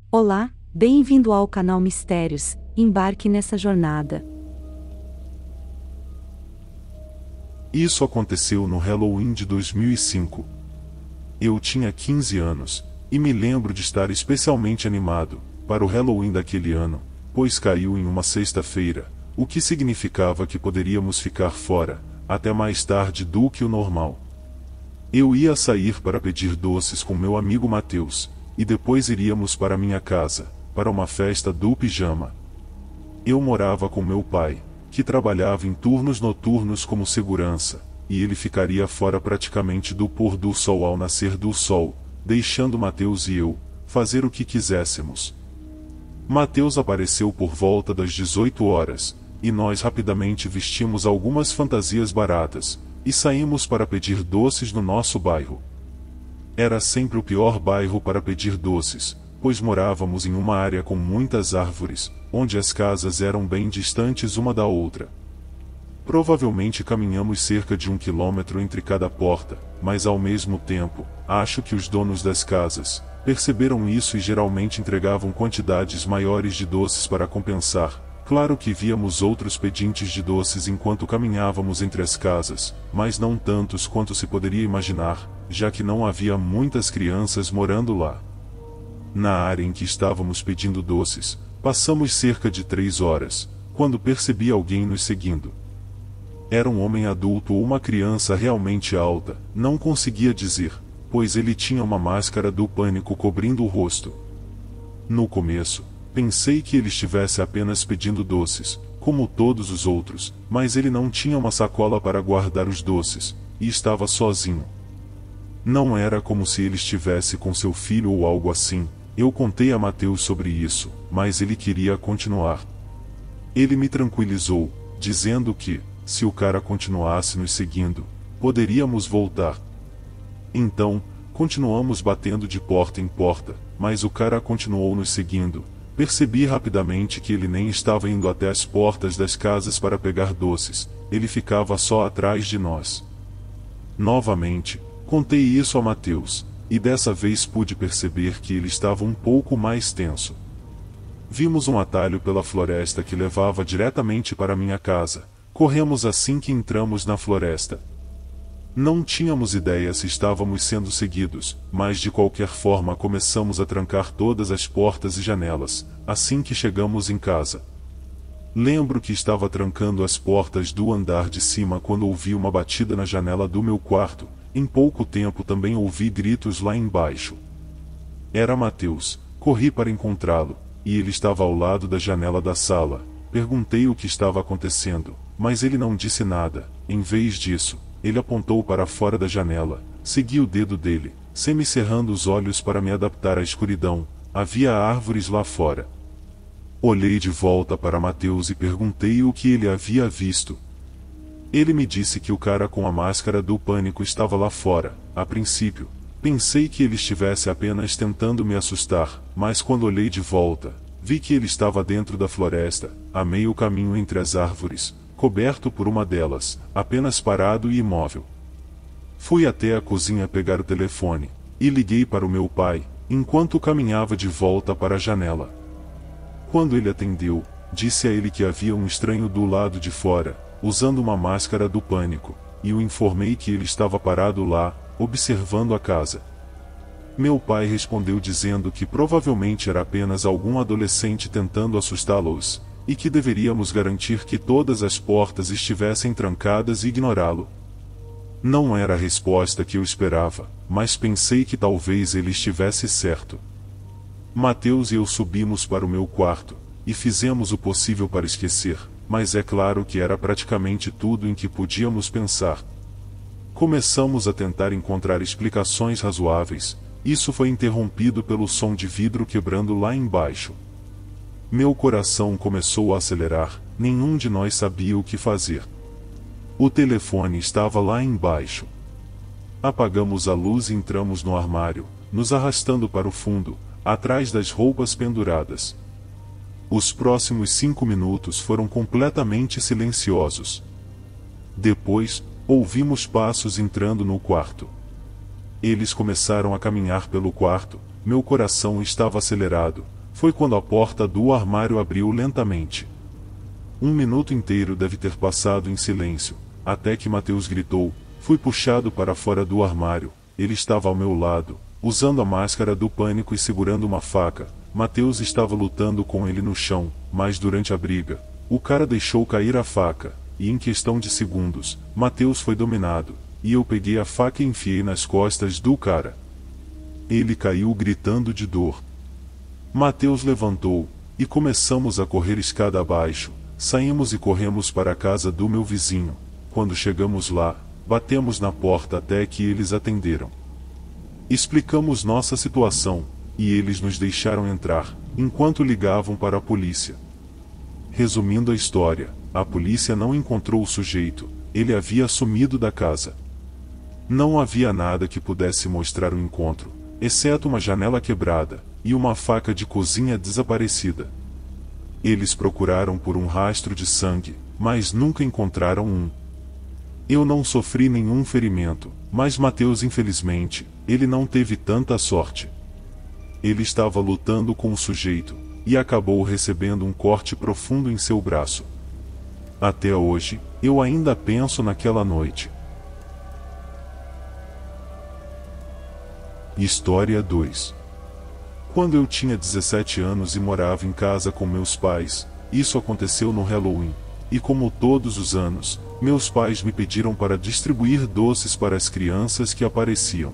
Olá, bem-vindo ao canal Mistérios, embarque nessa jornada. Isso aconteceu no Halloween de 2005. Eu tinha 15 anos, e me lembro de estar especialmente animado para o Halloween daquele ano, pois caiu em uma sexta-feira, o que significava que poderíamos ficar fora, até mais tarde do que o normal. Eu ia sair para pedir doces com meu amigo Matheus, e depois iríamos para minha casa, para uma festa do pijama. Eu morava com meu pai, que trabalhava em turnos noturnos como segurança, e ele ficaria fora praticamente do pôr do sol ao nascer do sol, deixando Matheus e eu fazer o que quiséssemos. Matheus apareceu por volta das 18 horas, e nós rapidamente vestimos algumas fantasias baratas, e saímos para pedir doces no nosso bairro. Era sempre o pior bairro para pedir doces, pois morávamos em uma área com muitas árvores, onde as casas eram bem distantes uma da outra. Provavelmente caminhamos cerca de 1 quilômetro entre cada porta, mas ao mesmo tempo, acho que os donos das casas perceberam isso e geralmente entregavam quantidades maiores de doces para compensar. Claro que víamos outros pedintes de doces enquanto caminhávamos entre as casas, mas não tantos quanto se poderia imaginar, já que não havia muitas crianças morando lá. Na área em que estávamos pedindo doces, passamos cerca de 3 horas, quando percebi alguém nos seguindo. Era um homem adulto ou uma criança realmente alta, não conseguia dizer, pois ele tinha uma máscara do pânico cobrindo o rosto. No começo, pensei que ele estivesse apenas pedindo doces, como todos os outros, mas ele não tinha uma sacola para guardar os doces, e estava sozinho. Não era como se ele estivesse com seu filho ou algo assim. Eu contei a Matheus sobre isso, mas ele queria continuar. Ele me tranquilizou, dizendo que, se o cara continuasse nos seguindo, poderíamos voltar. Então, continuamos batendo de porta em porta, mas o cara continuou nos seguindo. Percebi rapidamente que ele nem estava indo até as portas das casas para pegar doces, ele ficava só atrás de nós. Novamente, contei isso a Matheus, e dessa vez pude perceber que ele estava um pouco mais tenso. Vimos um atalho pela floresta que levava diretamente para minha casa. Corremos assim que entramos na floresta. Não tínhamos ideia se estávamos sendo seguidos, mas de qualquer forma começamos a trancar todas as portas e janelas, assim que chegamos em casa. Lembro que estava trancando as portas do andar de cima quando ouvi uma batida na janela do meu quarto. Em pouco tempo também ouvi gritos lá embaixo. Era Matheus. Corri para encontrá-lo, e ele estava ao lado da janela da sala. Perguntei o que estava acontecendo, mas ele não disse nada. Em vez disso, ele apontou para fora da janela, segui o dedo dele, semicerrando os olhos para me adaptar à escuridão. Havia árvores lá fora. Olhei de volta para Matheus e perguntei o que ele havia visto. Ele me disse que o cara com a máscara do pânico estava lá fora. A princípio, pensei que ele estivesse apenas tentando me assustar, mas quando olhei de volta, vi que ele estava dentro da floresta, a meio caminho entre as árvores, coberto por uma delas, apenas parado e imóvel. Fui até a cozinha pegar o telefone, e liguei para o meu pai, enquanto caminhava de volta para a janela. Quando ele atendeu, disse a ele que havia um estranho do lado de fora, usando uma máscara do pânico, e o informei que ele estava parado lá, observando a casa. Meu pai respondeu dizendo que provavelmente era apenas algum adolescente tentando assustá-los, e que deveríamos garantir que todas as portas estivessem trancadas e ignorá-lo. Não era a resposta que eu esperava, mas pensei que talvez ele estivesse certo. Matheus e eu subimos para o meu quarto, e fizemos o possível para esquecer, mas é claro que era praticamente tudo em que podíamos pensar. Começamos a tentar encontrar explicações razoáveis. Isso foi interrompido pelo som de vidro quebrando lá embaixo. Meu coração começou a acelerar, nenhum de nós sabia o que fazer. O telefone estava lá embaixo. Apagamos a luz e entramos no armário, nos arrastando para o fundo, atrás das roupas penduradas. Os próximos 5 minutos foram completamente silenciosos. Depois, ouvimos passos entrando no quarto. Eles começaram a caminhar pelo quarto, meu coração estava acelerado. Foi quando a porta do armário abriu lentamente. Um minuto inteiro deve ter passado em silêncio, até que Mateus gritou. Fui puxado para fora do armário. Ele estava ao meu lado, usando a máscara do pânico e segurando uma faca. Mateus estava lutando com ele no chão, mas durante a briga, o cara deixou cair a faca, e em questão de segundos, Mateus foi dominado, e eu peguei a faca e enfiei nas costas do cara. Ele caiu gritando de dor. Mateus levantou, e começamos a correr escada abaixo. Saímos e corremos para a casa do meu vizinho. Quando chegamos lá, batemos na porta até que eles atenderam. Explicamos nossa situação, e eles nos deixaram entrar, enquanto ligavam para a polícia. Resumindo a história, a polícia não encontrou o sujeito, ele havia sumido da casa. Não havia nada que pudesse mostrar o encontro, exceto uma janela quebrada, e uma faca de cozinha desaparecida. Eles procuraram por um rastro de sangue, mas nunca encontraram um. Eu não sofri nenhum ferimento, mas Mateus infelizmente, ele não teve tanta sorte. Ele estava lutando com o sujeito, e acabou recebendo um corte profundo em seu braço. Até hoje, eu ainda penso naquela noite. História 2. Quando eu tinha 17 anos e morava em casa com meus pais, isso aconteceu no Halloween, e como todos os anos, meus pais me pediram para distribuir doces para as crianças que apareciam.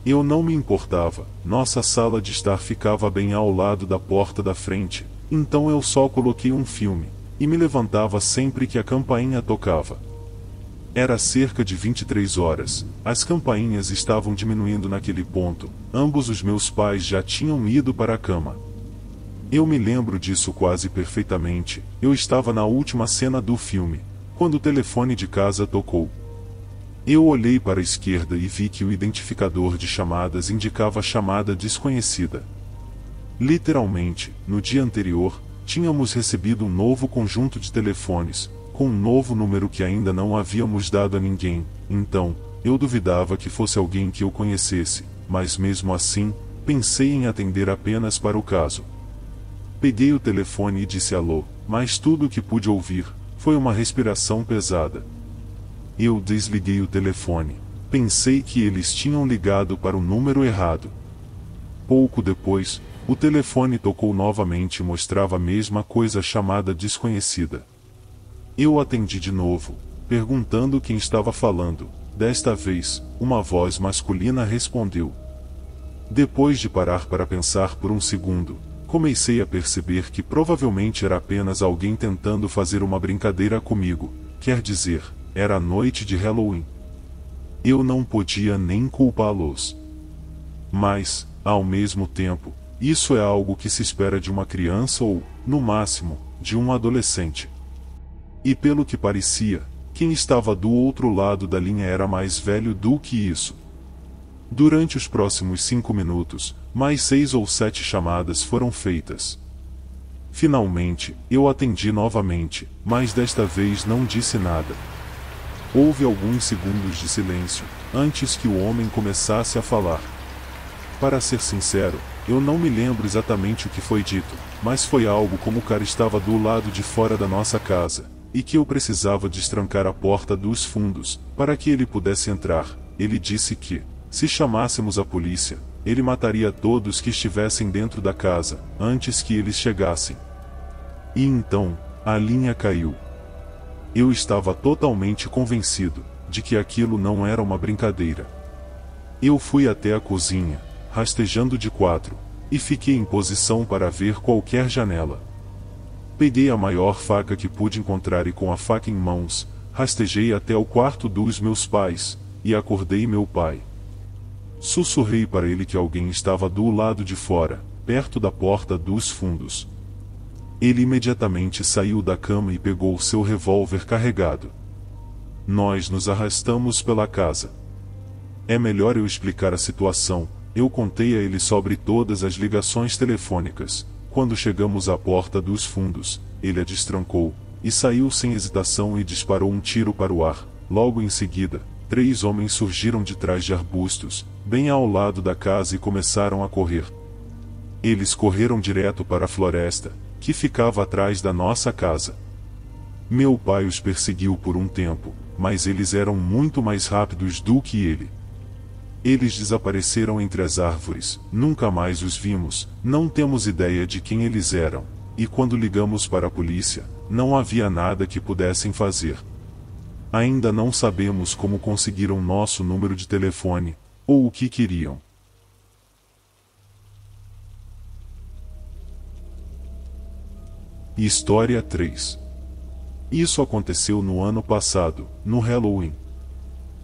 Eu não me importava, nossa sala de estar ficava bem ao lado da porta da frente, então eu só coloquei um filme, e me levantava sempre que a campainha tocava. Era cerca de 23 horas, as campainhas estavam diminuindo naquele ponto, ambos os meus pais já tinham ido para a cama. Eu me lembro disso quase perfeitamente, eu estava na última cena do filme, quando o telefone de casa tocou. Eu olhei para a esquerda e vi que o identificador de chamadas indicava chamada desconhecida. Literalmente, no dia anterior, tínhamos recebido um novo conjunto de telefones, com um novo número que ainda não havíamos dado a ninguém, então, eu duvidava que fosse alguém que eu conhecesse, mas mesmo assim, pensei em atender apenas para o caso. Peguei o telefone e disse alô, mas tudo o que pude ouvir, foi uma respiração pesada. Eu desliguei o telefone. Pensei que eles tinham ligado para o número errado. Pouco depois, o telefone tocou novamente e mostrava a mesma coisa chamada desconhecida. Eu atendi de novo, perguntando quem estava falando. Desta vez, uma voz masculina respondeu. Depois de parar para pensar por um segundo, comecei a perceber que provavelmente era apenas alguém tentando fazer uma brincadeira comigo, quer dizer, era a noite de Halloween. Eu não podia nem culpá-los. Mas, ao mesmo tempo, isso é algo que se espera de uma criança ou, no máximo, de um adolescente. E pelo que parecia, quem estava do outro lado da linha era mais velho do que isso. Durante os próximos 5 minutos, mais 6 ou 7 chamadas foram feitas. Finalmente, eu atendi novamente, mas desta vez não disse nada. Houve alguns segundos de silêncio, antes que o homem começasse a falar. Para ser sincero, eu não me lembro exatamente o que foi dito, mas foi algo como o cara estava do lado de fora da nossa casa, e que eu precisava destrancar a porta dos fundos, para que ele pudesse entrar. Ele disse que, se chamássemos a polícia, ele mataria todos que estivessem dentro da casa, antes que eles chegassem. E então, a linha caiu. Eu estava totalmente convencido de que aquilo não era uma brincadeira. Eu fui até a cozinha, rastejando de 4, e fiquei em posição para ver qualquer janela. Peguei a maior faca que pude encontrar e com a faca em mãos, rastejei até o quarto dos meus pais, e acordei meu pai. Sussurrei para ele que alguém estava do lado de fora, perto da porta dos fundos. Ele imediatamente saiu da cama e pegou seu revólver carregado. Nós nos arrastamos pela casa. É melhor eu explicar a situação. Eu contei a ele sobre todas as ligações telefônicas. Quando chegamos à porta dos fundos, ele a destrancou, e saiu sem hesitação e disparou um tiro para o ar. Logo em seguida, 3 homens surgiram de trás de arbustos, bem ao lado da casa e começaram a correr. Eles correram direto para a floresta, que ficava atrás da nossa casa. Meu pai os perseguiu por um tempo, mas eles eram muito mais rápidos do que ele. Eles desapareceram entre as árvores, nunca mais os vimos, não temos ideia de quem eles eram, e quando ligamos para a polícia, não havia nada que pudessem fazer. Ainda não sabemos como conseguiram nosso número de telefone, ou o que queriam. História 3. Isso aconteceu no ano passado, no Halloween.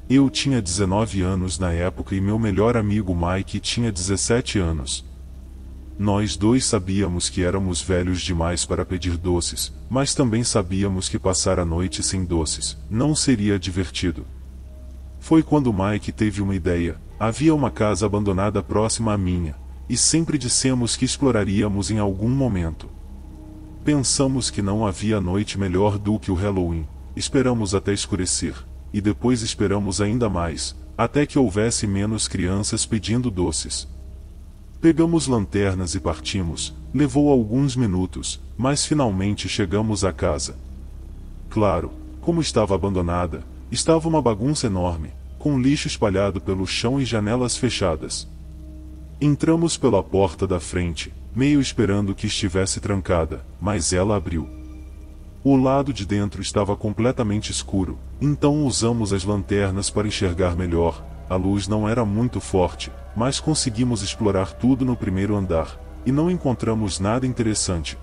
Eu tinha 19 anos na época e meu melhor amigo Mike tinha 17 anos. Nós dois sabíamos que éramos velhos demais para pedir doces, mas também sabíamos que passar a noite sem doces não seria divertido. Foi quando Mike teve uma ideia. Havia uma casa abandonada próxima à minha, e sempre dissemos que exploraríamos em algum momento. Pensamos que não havia noite melhor do que o Halloween. Esperamos até escurecer, e depois esperamos ainda mais, até que houvesse menos crianças pedindo doces. Pegamos lanternas e partimos. Levou alguns minutos, mas finalmente chegamos à casa. Claro, como estava abandonada, estava uma bagunça enorme, com lixo espalhado pelo chão e janelas fechadas. Entramos pela porta da frente, meio esperando que estivesse trancada, mas ela abriu. O lado de dentro estava completamente escuro, então usamos as lanternas para enxergar melhor. A luz não era muito forte, mas conseguimos explorar tudo no primeiro andar, e não encontramos nada interessante.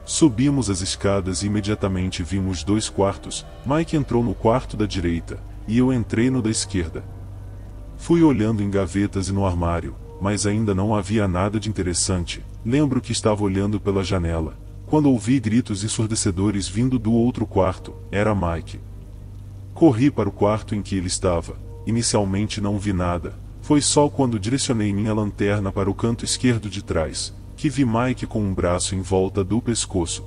Subimos as escadas e imediatamente vimos 2 quartos. Mike entrou no quarto da direita, e eu entrei no da esquerda. Fui olhando em gavetas e no armário, mas ainda não havia nada de interessante. Lembro que estava olhando pela janela, quando ouvi gritos ensurdecedores vindo do outro quarto. Era Mike. Corri para o quarto em que ele estava. Inicialmente não vi nada. Foi só quando direcionei minha lanterna para o canto esquerdo de trás, que vi Mike com um braço em volta do pescoço.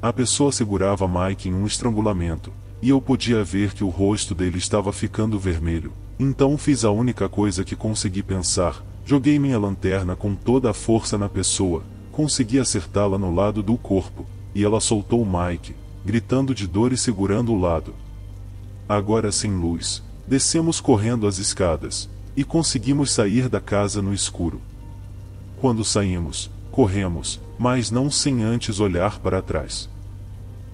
A pessoa segurava Mike em um estrangulamento, e eu podia ver que o rosto dele estava ficando vermelho. Então fiz a única coisa que consegui pensar. Joguei minha lanterna com toda a força na pessoa, consegui acertá-la no lado do corpo, e ela soltou Mike, gritando de dor e segurando o lado. Agora sem luz, descemos correndo as escadas, e conseguimos sair da casa no escuro. Quando saímos, corremos, mas não sem antes olhar para trás.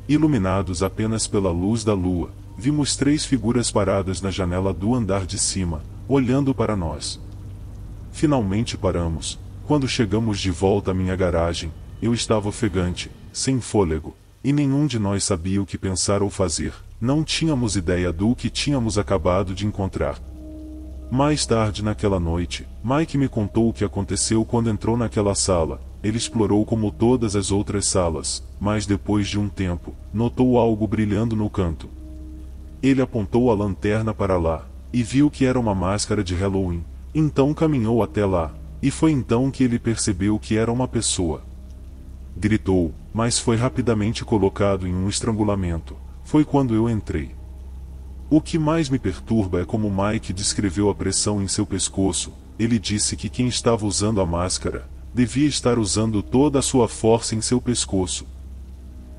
Iluminados apenas pela luz da lua, vimos 3 figuras paradas na janela do andar de cima, olhando para nós. Finalmente paramos. Quando chegamos de volta à minha garagem, eu estava ofegante, sem fôlego, e nenhum de nós sabia o que pensar ou fazer. Não tínhamos ideia do que tínhamos acabado de encontrar. Mais tarde naquela noite, Mike me contou o que aconteceu quando entrou naquela sala. Ele explorou como todas as outras salas, mas depois de um tempo, notou algo brilhando no canto. Ele apontou a lanterna para lá, e viu que era uma máscara de Halloween. Então caminhou até lá, e foi então que ele percebeu que era uma pessoa. Gritou, mas foi rapidamente colocado em um estrangulamento. Foi quando eu entrei. O que mais me perturba é como Mike descreveu a pressão em seu pescoço. Ele disse que quem estava usando a máscara devia estar usando toda a sua força em seu pescoço.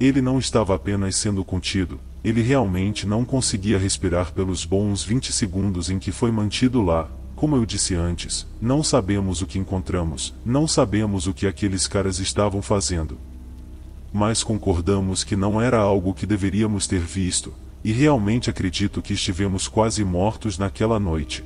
Ele não estava apenas sendo contido, ele realmente não conseguia respirar pelos bons 20 segundos em que foi mantido lá. Como eu disse antes, não sabemos o que encontramos, não sabemos o que aqueles caras estavam fazendo. Mas concordamos que não era algo que deveríamos ter visto, e realmente acredito que estivemos quase mortos naquela noite.